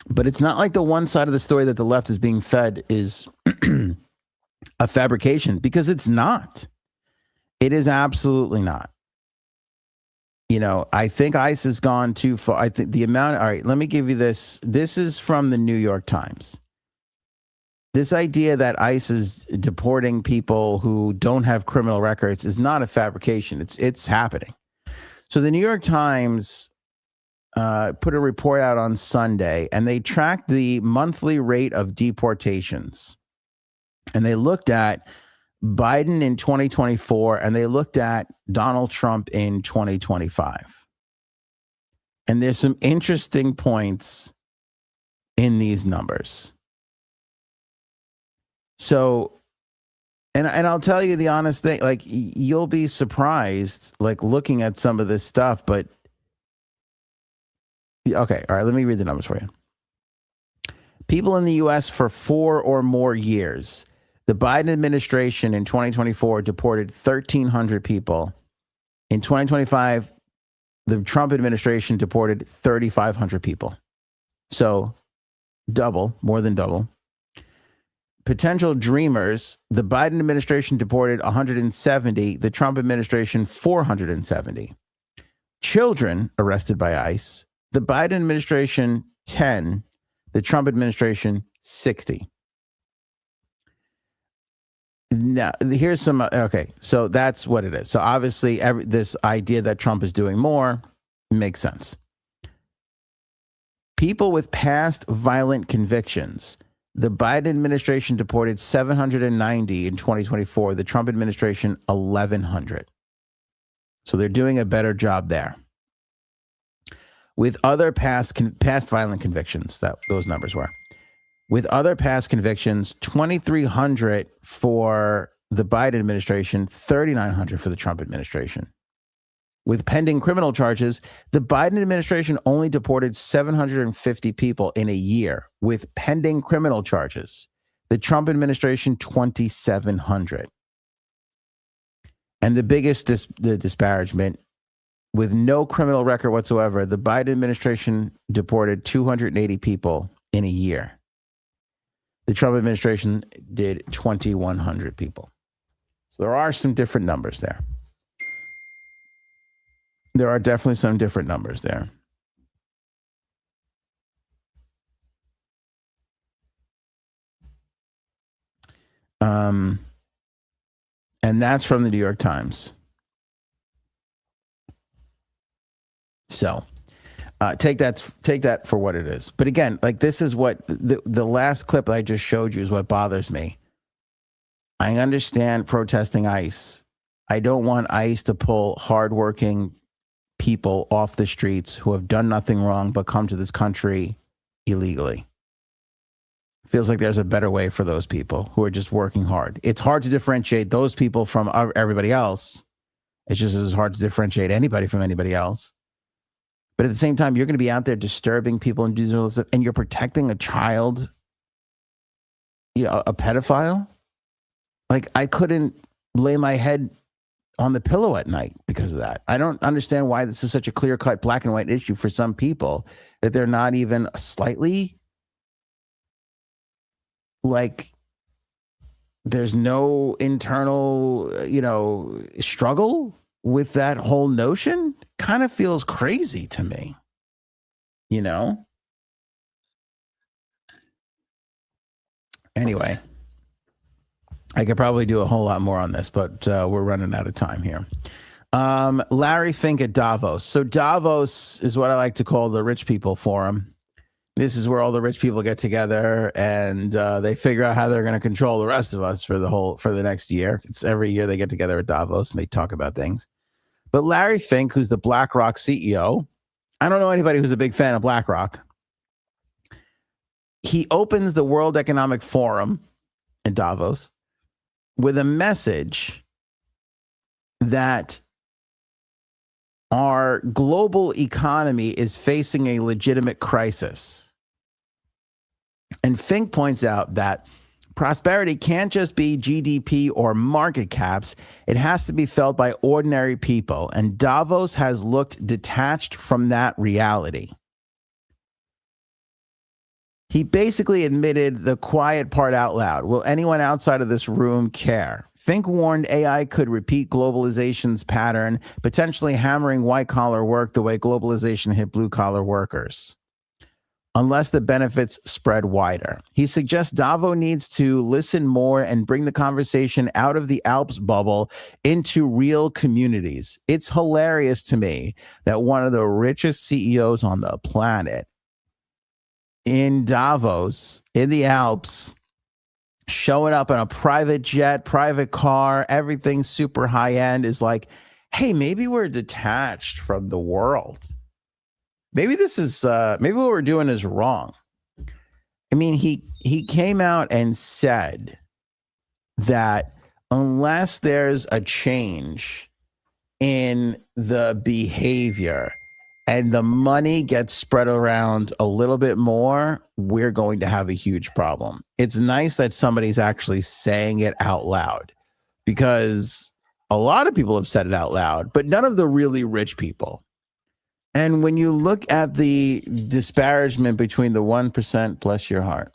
But it's not like the one side of the story that the left is being fed is a fabrication, because it's not. It is absolutely not. You know, I think ICE has gone too far. I think the amount. All right, let me give you this. This is from the New York Times. This idea that ICE is deporting people who don't have criminal records is not a fabrication. It's happening. So the New York Times put a report out on Sunday, and they tracked the monthly rate of deportations. And they looked at Biden in 2024, and they looked at Donald Trump in 2025. And there's some interesting points in these numbers. So, and I'll tell you the honest thing, like, you'll be surprised, like, looking at some of this stuff, but okay, all right, let me read the numbers for you. People in the U.S. for 4 or more years. The Biden administration in 2024 deported 1,300 people. In 2025, the Trump administration deported 3,500 people. So double, more than double. Potential dreamers, the Biden administration deported 170, the Trump administration 470. Children arrested by ICE, the Biden administration 10, the Trump administration 60. Now, here's some, okay, so that's what it is. So obviously, this idea that Trump is doing more makes sense. People with past violent convictions. The Biden administration deported 790 in 2024. The Trump administration, 1,100. So they're doing a better job there. With other past violent convictions, those numbers were. With other past convictions, 2,300 for the Biden administration, 3,900 for the Trump administration. With pending criminal charges, the Biden administration only deported 750 people in a year with pending criminal charges. The Trump administration, 2,700. And the biggest disparagement, with no criminal record whatsoever, the Biden administration deported 280 people in a year. The Trump administration did 2,100 people. So there are some different numbers there. There are definitely some different numbers there. And that's from the New York Times. So take that for what it is. But again, like, this is what the last clip I just showed you is what bothers me. I understand protesting ICE. I don't want ICE to pull hardworking people off the streets who have done nothing wrong but come to this country illegally. Feels like there's a better way for those people who are just working hard. It's hard to differentiate those people from everybody else. It's just as hard to differentiate anybody from anybody else. But at the same time, you're going to be out there disturbing people and doing all this stuff, and you're protecting a child, a pedophile. Like, I couldn't lay my head on the pillow at night because of that. I don't understand why this is such a clear-cut black and white issue for some people that they're not even slightly, like, there's no internal, struggle with that whole notion. Kind of feels crazy to me, Anyway, I could probably do a whole lot more on this, but we're running out of time here. Larry Fink at Davos. So Davos is what I like to call the rich people forum. This is where all the rich people get together and they figure out how they're going to control the rest of us for the next year. It's every year they get together at Davos and they talk about things. But Larry Fink, who's the BlackRock CEO, I don't know anybody who's a big fan of BlackRock. He opens the World Economic Forum in Davos with a message that our global economy is facing a legitimate crisis. And Fink points out that prosperity can't just be GDP or market caps. It has to be felt by ordinary people. And Davos has looked detached from that reality. He basically admitted the quiet part out loud. Will anyone outside of this room care? Fink warned AI could repeat globalization's pattern, potentially hammering white-collar work the way globalization hit blue-collar workers, unless the benefits spread wider. He suggests Davos needs to listen more and bring the conversation out of the Alps bubble into real communities. It's hilarious to me that one of the richest CEOs on the planet in Davos, in the Alps, showing up in a private jet, private car, everything super high end, is like, hey, maybe we're detached from the world. Maybe this is maybe what we're doing is wrong. I mean, he came out and said that unless there's a change in the behavior and the money gets spread around a little bit more, we're going to have a huge problem. It's nice that somebody's actually saying it out loud, because a lot of people have said it out loud, but none of the really rich people. And when you look at the disparagement between the 1%, bless your heart,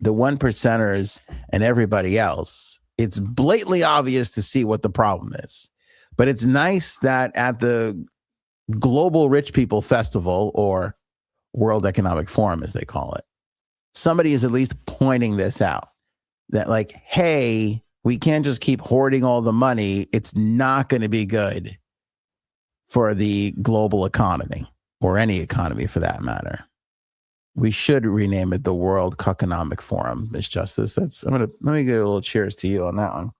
the 1%ers and everybody else, it's blatantly obvious to see what the problem is. But it's nice that at the Global Rich People Festival, or World Economic Forum as they call it, somebody is at least pointing this out, that like, hey, we can't just keep hoarding all the money. It's not going to be good for the global economy, or any economy for that matter. We should rename it the World Economic Forum, Miss Justice. Let me give a little cheers to you on that one.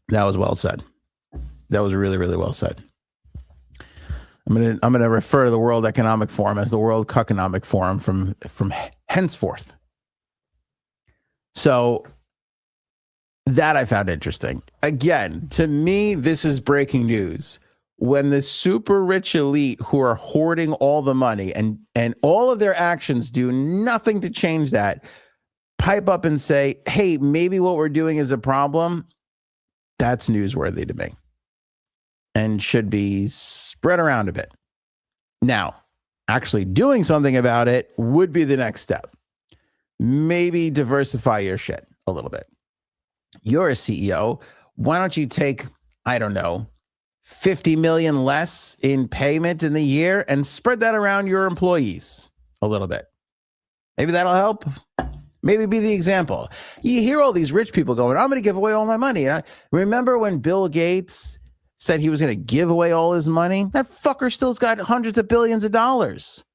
That was well said. That was really, really well said. I'm gonna refer to the World Economic Forum as the World Economic Forum from henceforth. So that I found interesting. Again, to me, this is breaking news. When the super rich elite who are hoarding all the money and all of their actions do nothing to change that, pipe up and say, hey, maybe what we're doing is a problem, that's newsworthy to me and should be spread around a bit. Now, actually doing something about it would be the next step. Maybe diversify your shit a little bit. You're a CEO. Why don't you take, I don't know, 50 million less in payment in the year and spread that around your employees a little bit? Maybe that'll help. Maybe be the example. You hear all these rich people going, I'm going to give away all my money. And I remember when Bill Gates said he was going to give away all his money. That fucker still's got hundreds of billions of dollars.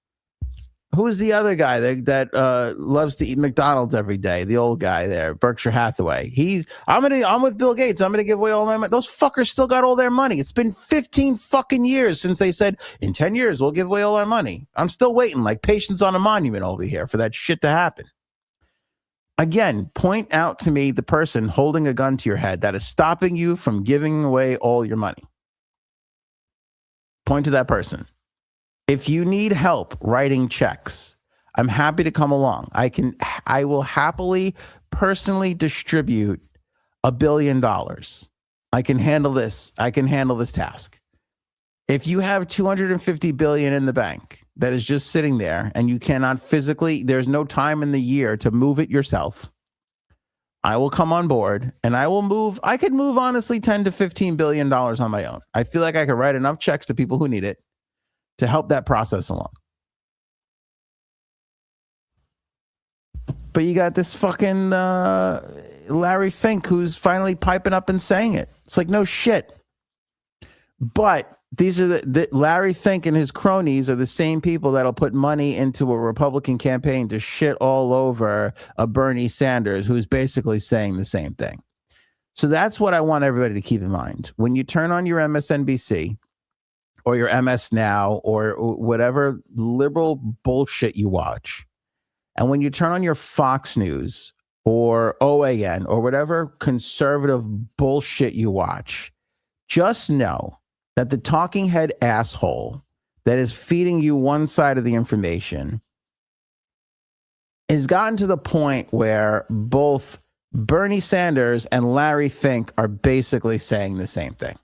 Who is the other guy that loves to eat McDonald's every day? The old guy there, Berkshire Hathaway. I'm with Bill Gates. I'm gonna give away all my money. Those fuckers still got all their money. It's been 15 fucking years since they said in 10 years we'll give away all our money. I'm still waiting, like patience on a monument over here, for that shit to happen. Again, point out to me the person holding a gun to your head that is stopping you from giving away all your money. Point to that person. If you need help writing checks, I'm happy to come along. I will happily personally distribute $1 billion. I can handle this. I can handle this task. If you have 250 billion in the bank that is just sitting there and you cannot physically, there's no time in the year to move it yourself, I will come on board and I will move. I could move honestly 10 to 15 billion dollars on my own. I feel like I could write enough checks to people who need it to help that process along. But you got this fucking Larry Fink who's finally piping up and saying it. It's like, no shit. But these are the Larry Fink and his cronies are the same people that'll put money into a Republican campaign to shit all over a Bernie Sanders who's basically saying the same thing. So that's what I want everybody to keep in mind. When you turn on your MSNBC or your MS Now or whatever liberal bullshit you watch, and when you turn on your Fox News or OAN or whatever conservative bullshit you watch, just know that the talking head asshole that is feeding you one side of the information has gotten to the point where both Bernie Sanders and Larry Fink are basically saying the same thing.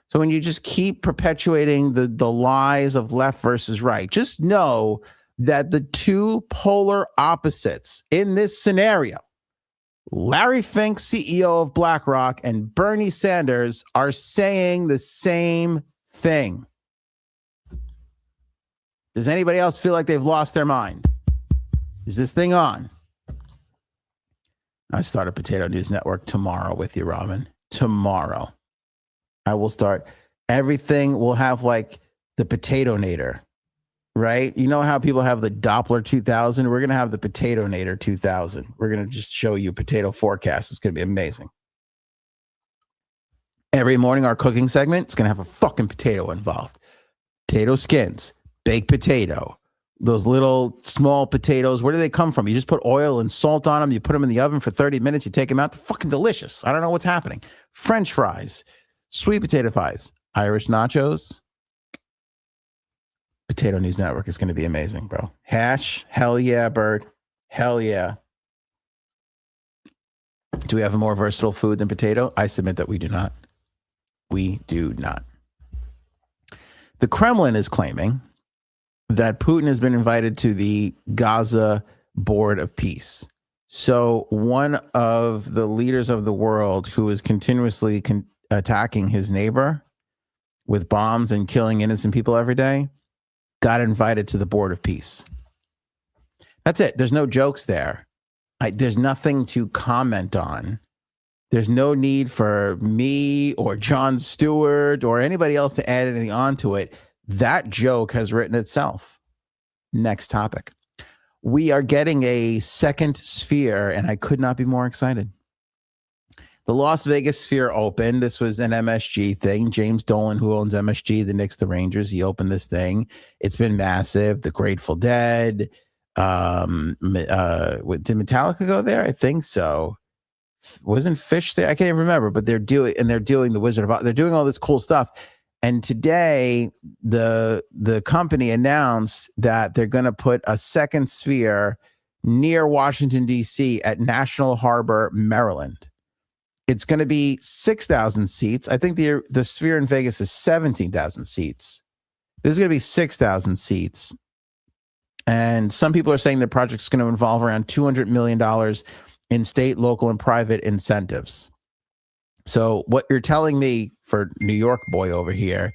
So when you just keep perpetuating the lies of left versus right, just know that the two polar opposites in this scenario, Larry Fink, CEO of BlackRock, and Bernie Sanders, are saying the same thing. Does anybody else feel like they've lost their mind? Is this thing on? I start a Potato News Network tomorrow with you, Robin. Tomorrow. I will start. Everything will have like the Potato-nator, right? You know how people have the Doppler 2000? We're going to have the Potato-nator 2000. We're going to just show you potato forecast. It's going to be amazing. Every morning, our cooking segment is going to have a fucking potato involved. Potato skins, baked potato, those little small potatoes. Where do they come from? You just put oil and salt on them. You put them in the oven for 30 minutes. You take them out. They're fucking delicious. I don't know what's happening. French fries, sweet potato fries, Irish nachos. Potato News Network is going to be amazing, bro. Hash, hell yeah, Bird. Hell yeah. Do we have a more versatile food than potato? I submit that we do not. We do not. The Kremlin is claiming that Putin has been invited to the Gaza Board of Peace. So one of the leaders of the world who is continuously attacking his neighbor with bombs and killing innocent people every day got invited to the Board of Peace. That's it. There's no jokes there. There's nothing to comment on. There's no need for me or Jon Stewart or anybody else to add anything onto it. That joke has written itself. Next topic. We are getting a second sphere, and I could not be more excited. The Las Vegas Sphere opened. This was an MSG thing. James Dolan, who owns MSG, the Knicks, the Rangers, he opened this thing. It's been massive. The Grateful Dead. Did Metallica go there? I think so. Wasn't Fish there? I can't even remember, but they're doing the Wizard of Oz. They're doing all this cool stuff. And today, the company announced that they're going to put a second sphere near Washington, D.C. at National Harbor, Maryland. It's going to be 6,000 seats. I think the sphere in Vegas is 17,000 seats. This is going to be 6,000 seats. And some people are saying the project is going to involve around $200 million in state, local, and private incentives. So what you're telling me, for New York boy over here,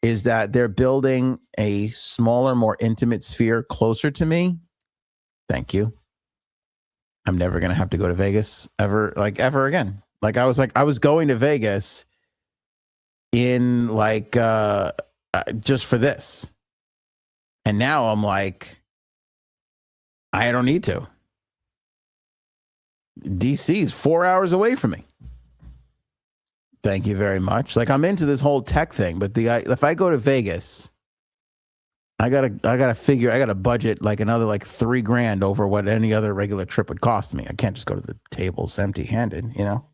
is that they're building a smaller, more intimate sphere closer to me. Thank you. I'm never going to have to go to Vegas ever again. I was going to Vegas in just for this. And now I'm like, I don't need to. DC is 4 hours away from me. Thank you very much. Like, I'm into this whole tech thing, but if I go to Vegas, I gotta budget like another $3,000 over what any other regular trip would cost me. I can't just go to the tables empty-handed, you know.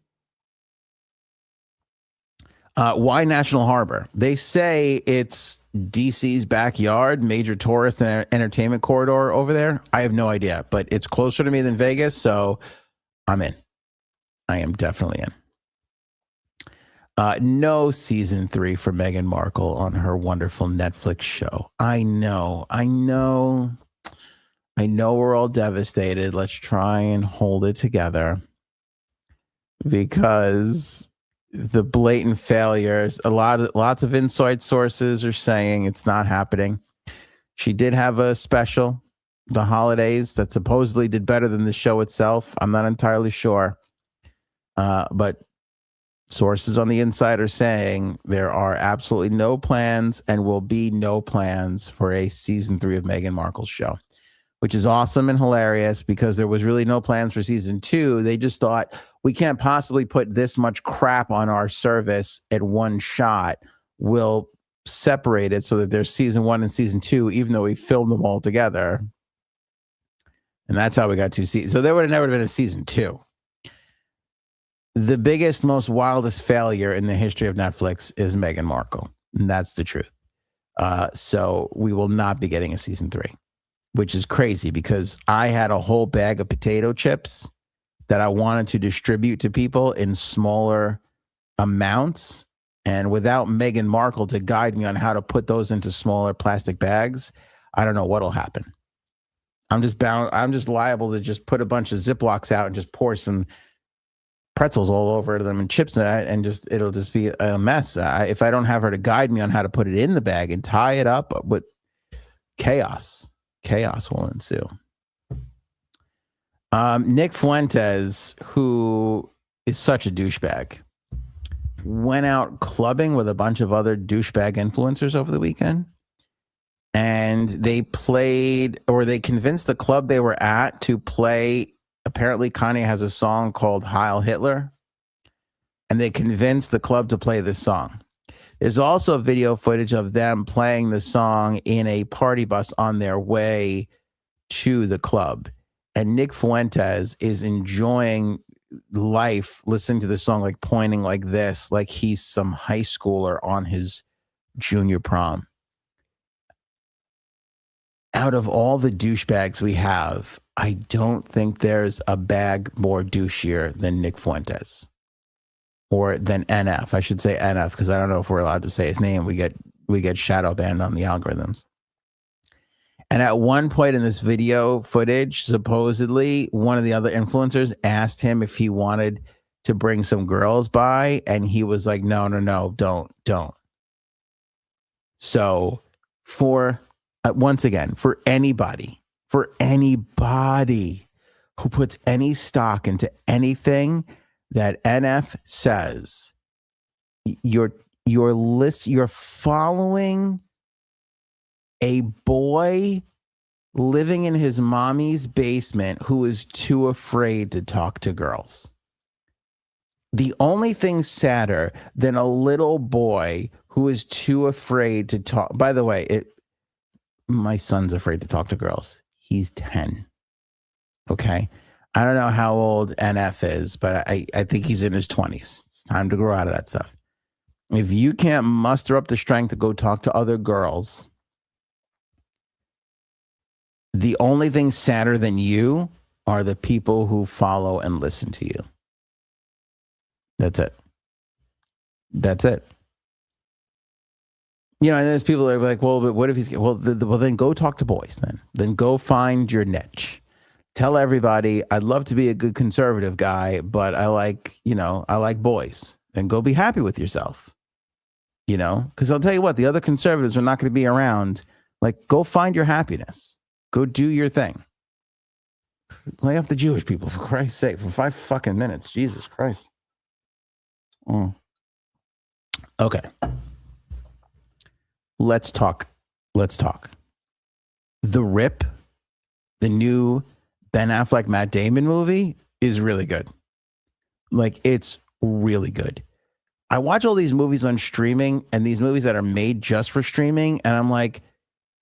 Why National Harbor? They say it's DC's backyard, major tourist and entertainment corridor over there. I have no idea, but it's closer to me than Vegas, so I'm in. I am definitely in. No season 3 for Meghan Markle on her wonderful Netflix show. I know we're all devastated. Let's try and hold it together, because the blatant failures, lots of inside sources are saying it's not happening. She did have a special, the holidays, that supposedly did better than the show itself. I'm not entirely sure, but sources on the inside are saying there are absolutely no plans and will be no plans for a season 3 of Meghan Markle's show, which is awesome and hilarious, because there was really no plans for season 2. They just thought, we can't possibly put this much crap on our service at one shot. We'll separate it so that there's season 1 and season 2, even though we filmed them all together. And that's how we got 2 seasons. So there would have never been a season 2. The biggest, most wildest failure in the history of Netflix is Meghan Markle. And that's the truth. So we will not be getting a season 3, which is crazy, because I had a whole bag of potato chips that I wanted to distribute to people in smaller amounts. And without Meghan Markle to guide me on how to put those into smaller plastic bags, I don't know what'll happen. I'm just liable to just put a bunch of Ziplocs out and just pour some pretzels all over them and chips and just it'll just be a mess. If I don't have her to guide me on how to put it in the bag and tie it up, with chaos will ensue. Nick Fuentes, who is such a douchebag, went out clubbing with a bunch of other douchebag influencers over the weekend. And they convinced the club they were at to play. Apparently, Kanye has a song called Heil Hitler. And they convinced the club to play this song. There's also video footage of them playing the song in a party bus on their way to the club. And Nick Fuentes is enjoying life, listening to the song, like pointing like this, like he's some high schooler on his junior prom. Out of all the douchebags we have, I don't think there's a bag more douchier than Nick Fuentes. Or than NF. I should say NF because I don't know if we're allowed to say his name. We get shadow banned on the algorithms. And at one point in this video footage, supposedly one of the other influencers asked him if he wanted to bring some girls by, and he was like, no, don't. So once again, for anybody who puts any stock into anything that NF says, you're following a boy living in his mommy's basement who is too afraid to talk to girls. The only thing sadder than a little boy who is too afraid to talk. By the way, my son's afraid to talk to girls. He's 10. Okay. I don't know how old NF is, but I think he's in his 20s. It's time to grow out of that stuff. If you can't muster up the strength to go talk to other girls, the only thing sadder than you are the people who follow and listen to you. That's it. You know, and there's people that are like, well, but what if he's, well, then go talk to boys then go find your niche. Tell everybody, I'd love to be a good conservative guy, but I like boys. Then go be happy with yourself. You know, because I'll tell you what, the other conservatives are not going to be around. Like, go find your happiness. Go do your thing. Lay off the Jewish people, for Christ's sake, for 5 fucking minutes. Jesus Christ. Okay. Let's talk. The Rip, the new Ben Affleck, Matt Damon movie is really good. Like, it's really good. I watch all these movies on streaming and these movies that are made just for streaming. And I'm like,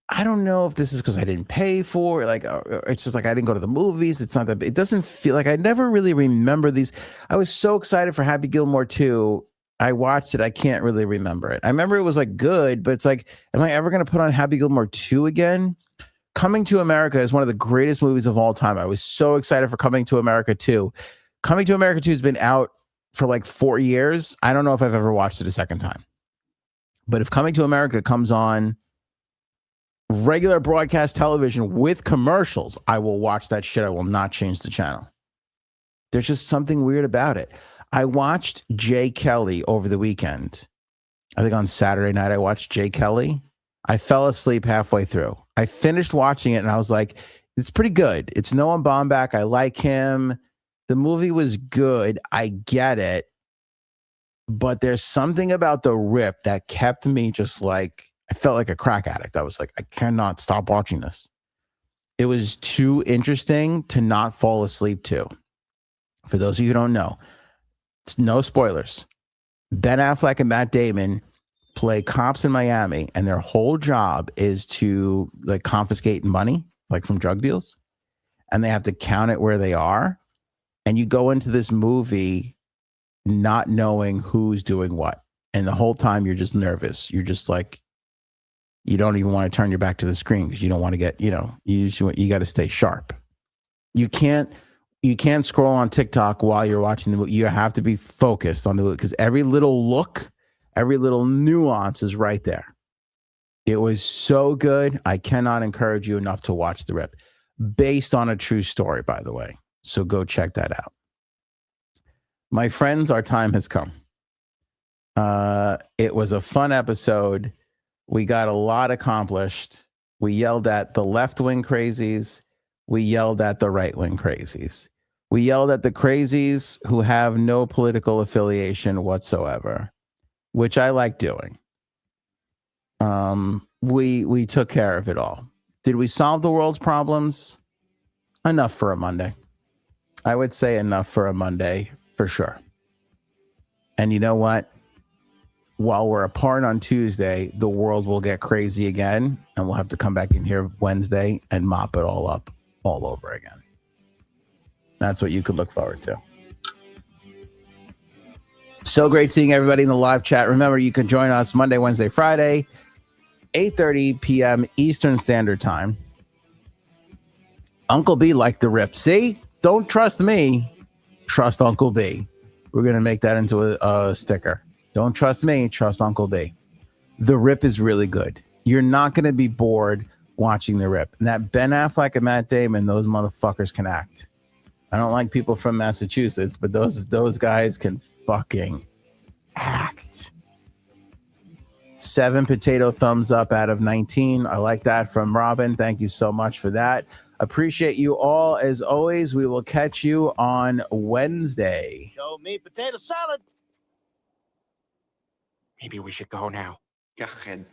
I don't know if this is because I didn't pay for it. Like, it's just like I didn't go to the movies. It's not that it doesn't feel like I never really remember these. I was so excited for Happy Gilmore 2. I watched it. I can't really remember it. I remember it was like good, but it's like, am I ever going to put on Happy Gilmore 2 again? Coming to America is one of the greatest movies of all time. I was so excited for Coming to America 2. Coming to America 2 has been out for like 4 years. I don't know if I've ever watched it a second time. But if Coming to America comes on regular broadcast television with commercials, I will watch that shit. I will not change the channel. There's just something weird about it. I watched Jay Kelly over the weekend. I think on Saturday night I watched Jay Kelly. I fell asleep halfway through. I finished watching it and I was like, it's pretty good. It's Noah Baumbach. I like him. The movie was good. I get it. But there's something about The Rip that kept me just like, I felt like a crack addict. I was like, I cannot stop watching this. It was too interesting to not fall asleep to. For those of you who don't know, it's no spoilers. Ben Affleck and Matt Damon play cops in Miami, and their whole job is to like confiscate money, like from drug deals, and they have to count it where they are. And you go into this movie not knowing who's doing what, and the whole time you're just nervous. You're just like, you don't even want to turn your back to the screen because you don't want to get, you got to stay sharp. You can't scroll on TikTok while you're watching the movie. You have to be focused on the movie because every little look, every little nuance is right there. It was so good. I cannot encourage you enough to watch The Rip. based on a true story, by the way. So go check that out. My friends, our time has come. It was a fun episode. We got a lot accomplished. We yelled at the left-wing crazies. We yelled at the right-wing crazies. We yelled at the crazies who have no political affiliation whatsoever, which I like doing. We took care of it all. Did we solve the world's problems? Enough for a Monday. I would say enough for a Monday for sure. And you know what? While we're apart on Tuesday, the world will get crazy again, and we'll have to come back in here Wednesday and mop it all up all over again. That's what you could look forward to. So great seeing everybody in the live chat. Remember, you can join us Monday, Wednesday, Friday, 8:30 p.m. Eastern Standard Time. Uncle B liked the rip. See? Don't trust me. Trust Uncle B. We're going to make that into a sticker. Don't trust me. Trust Uncle B. The rip is really good. You're not going to be bored watching the rip. And that Ben Affleck and Matt Damon, those motherfuckers can act. I don't like people from Massachusetts, but those guys can fucking act. 7 potato thumbs up out of 19. I like that from Robin. Thank you so much for that. Appreciate you all. As always, we will catch you on Wednesday. Show me potato salad. Maybe we should go now. Go ahead.